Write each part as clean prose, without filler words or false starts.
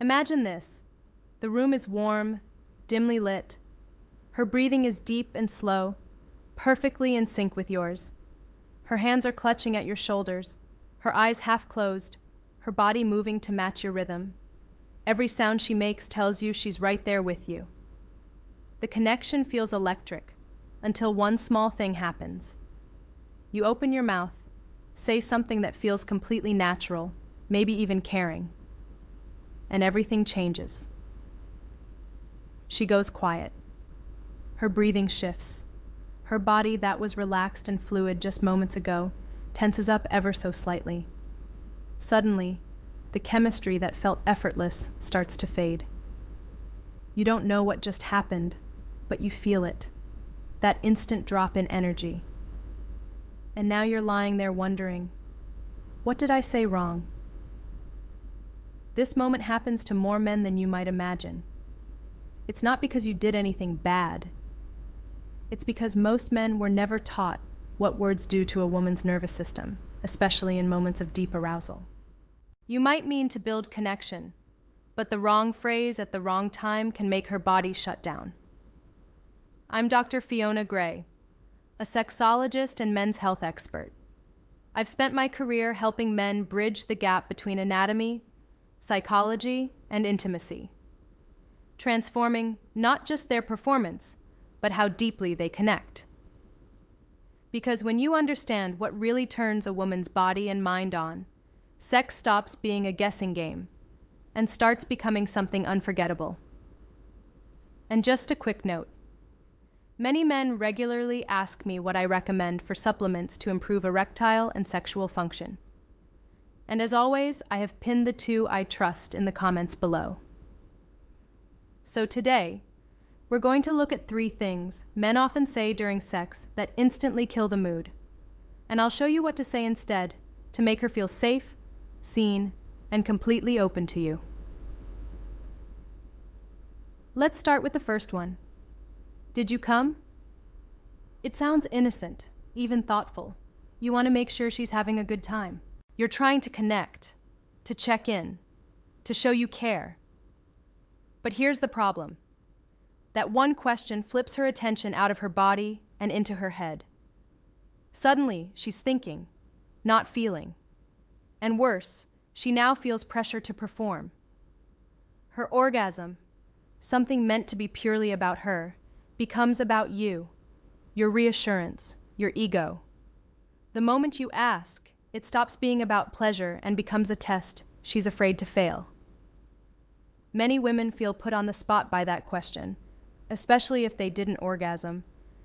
Imagine this. The room is warm, dimly lit. Her breathing is deep and slow, perfectly in sync with yours. Her hands are clutching at your shoulders, her eyes half closed, her body moving to match your rhythm. Every sound she makes tells you she's right there with you. The connection feels electric, until one small thing happens. You open your mouth, say something that feels completely natural, maybe even caring, and everything changes. She goes quiet. Her breathing shifts. Her body that was relaxed and fluid just moments ago tenses up ever so slightly. Suddenly, the chemistry that felt effortless starts to fade. You don't know what just happened, but you feel it, that instant drop in energy. And now you're lying there wondering, what did I say wrong? This moment happens to more men than you might imagine. It's not because you did anything bad. It's because most men were never taught what words do to a woman's nervous system, especially in moments of deep arousal. You might mean to build connection, but the wrong phrase at the wrong time can make her body shut down. I'm Dr. Fiona Gray, a sexologist and men's health expert. I've spent my career helping men bridge the gap between anatomy, psychology, and intimacy, transforming not just their performance, but how deeply they connect. Because when you understand what really turns a woman's body and mind on, sex stops being a guessing game and starts becoming something unforgettable. And just a quick note. Many men regularly ask me what I recommend for supplements to improve erectile and sexual function. And as always, I have pinned the two I trust in the comments below. So today, we're going to look at 3 things men often say during sex that instantly kill the mood. And I'll show you what to say instead to make her feel safe, seen, and completely open to you. Let's start with the first one. Did you come? It sounds innocent, even thoughtful. You want to make sure she's having a good time. You're trying to connect, to check in, to show you care. But here's the problem. That one question flips her attention out of her body and into her head. Suddenly, she's thinking, not feeling. And worse, she now feels pressure to perform. Her orgasm, something meant to be purely about her, becomes about you, your reassurance, your ego. The moment you ask, it stops being about pleasure and becomes a test she's afraid to fail. Many women feel put on the spot by that question, especially if they didn't orgasm,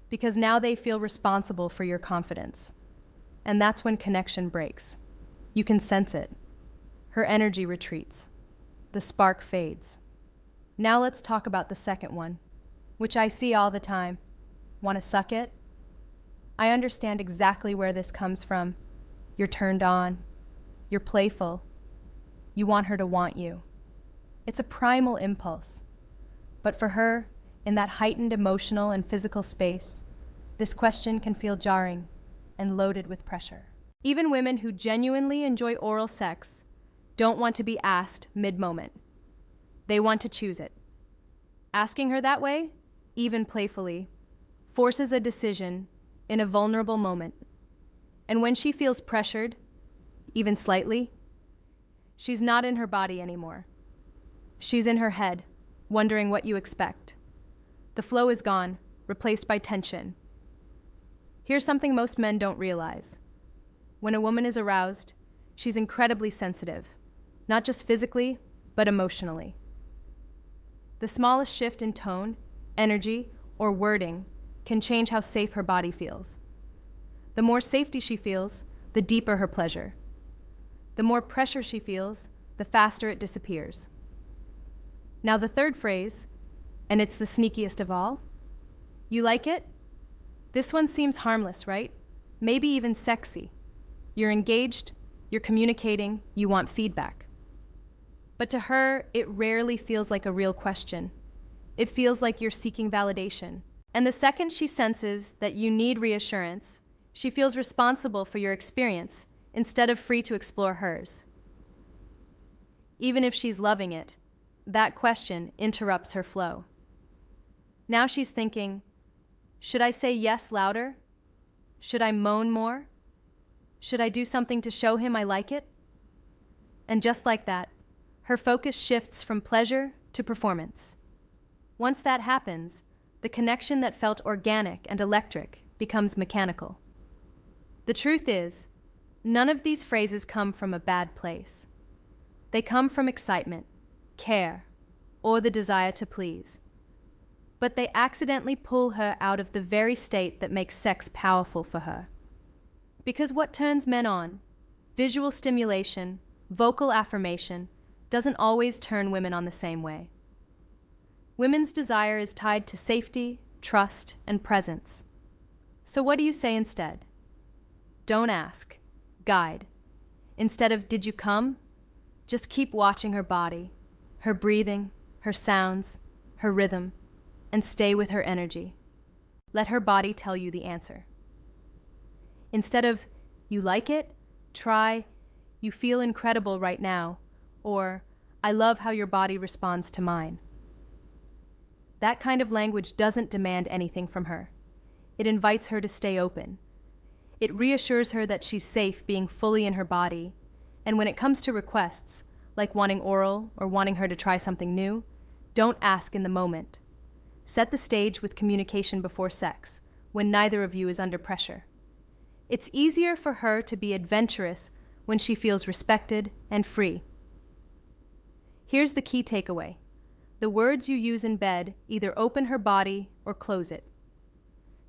because now they feel responsible for your confidence. And that's when connection breaks. You can sense it. Her energy retreats. The spark fades. Now let's talk about the second one, which I see all the time. Want to suck it? I understand exactly where this comes from. You're turned on. You're playful. You want her to want you. It's a primal impulse. But for her, in that heightened emotional and physical space, this question can feel jarring and loaded with pressure. Even women who genuinely enjoy oral sex don't want to be asked mid-moment. They want to choose it. Asking her that way, even playfully, forces a decision in a vulnerable moment. And when she feels pressured, even slightly, she's not in her body anymore. She's in her head, wondering what you expect. The flow is gone, replaced by tension. Here's something most men don't realize. When a woman is aroused, she's incredibly sensitive, not just physically, but emotionally. The smallest shift in tone, energy, or wording can change how safe her body feels. The more safety she feels, the deeper her pleasure. The more pressure she feels, the faster it disappears. Now the third phrase, and it's the sneakiest of all. You like it? This one seems harmless, right? Maybe even sexy. You're engaged, you're communicating, you want feedback. But to her, it rarely feels like a real question. It feels like you're seeking validation. And the second she senses that you need reassurance, she feels responsible for your experience instead of free to explore hers. Even if she's loving it, that question interrupts her flow. Now she's thinking, should I say yes louder? Should I moan more? Should I do something to show him I like it? And just like that, her focus shifts from pleasure to performance. Once that happens, the connection that felt organic and electric becomes mechanical. The truth is, none of these phrases come from a bad place. They come from excitement, care, or the desire to please. But they accidentally pull her out of the very state that makes sex powerful for her. Because what turns men on, visual stimulation, vocal affirmation, doesn't always turn women on the same way. Women's desire is tied to safety, trust, and presence. So what do you say instead? Don't ask. Guide. Instead of "did you come?" just keep watching her body, her breathing, her sounds, her rhythm, and stay with her energy. Let her body tell you the answer. Instead of "you like it?" try "you feel incredible right now," or "I love how your body responds to mine." That kind of language doesn't demand anything from her. It invites her to stay open. It reassures her that she's safe being fully in her body, and when it comes to requests, like wanting oral or wanting her to try something new, don't ask in the moment. Set the stage with communication before sex, when neither of you is under pressure. It's easier for her to be adventurous when she feels respected and free. Here's the key takeaway. The words you use in bed either open her body or close it.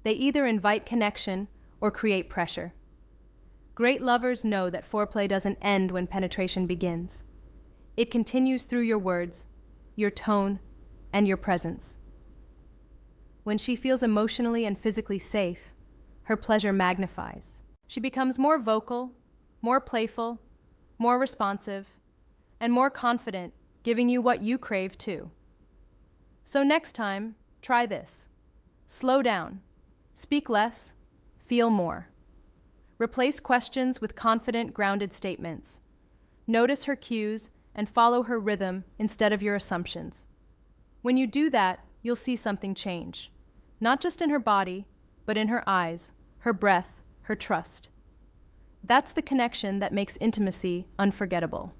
They either invite connection or create pressure. Great lovers know that foreplay doesn't end when penetration begins. It continues through your words, your tone, and your presence. When she feels emotionally and physically safe, her pleasure magnifies. She becomes more vocal, more playful, more responsive, and more confident, giving you what you crave too. So next time, try this. Slow down. Speak less. Feel more. Replace questions with confident, grounded statements. Notice her cues and follow her rhythm instead of your assumptions. When you do that, you'll see something change. Not just in her body, but in her eyes, her breath, her trust. That's the connection that makes intimacy unforgettable.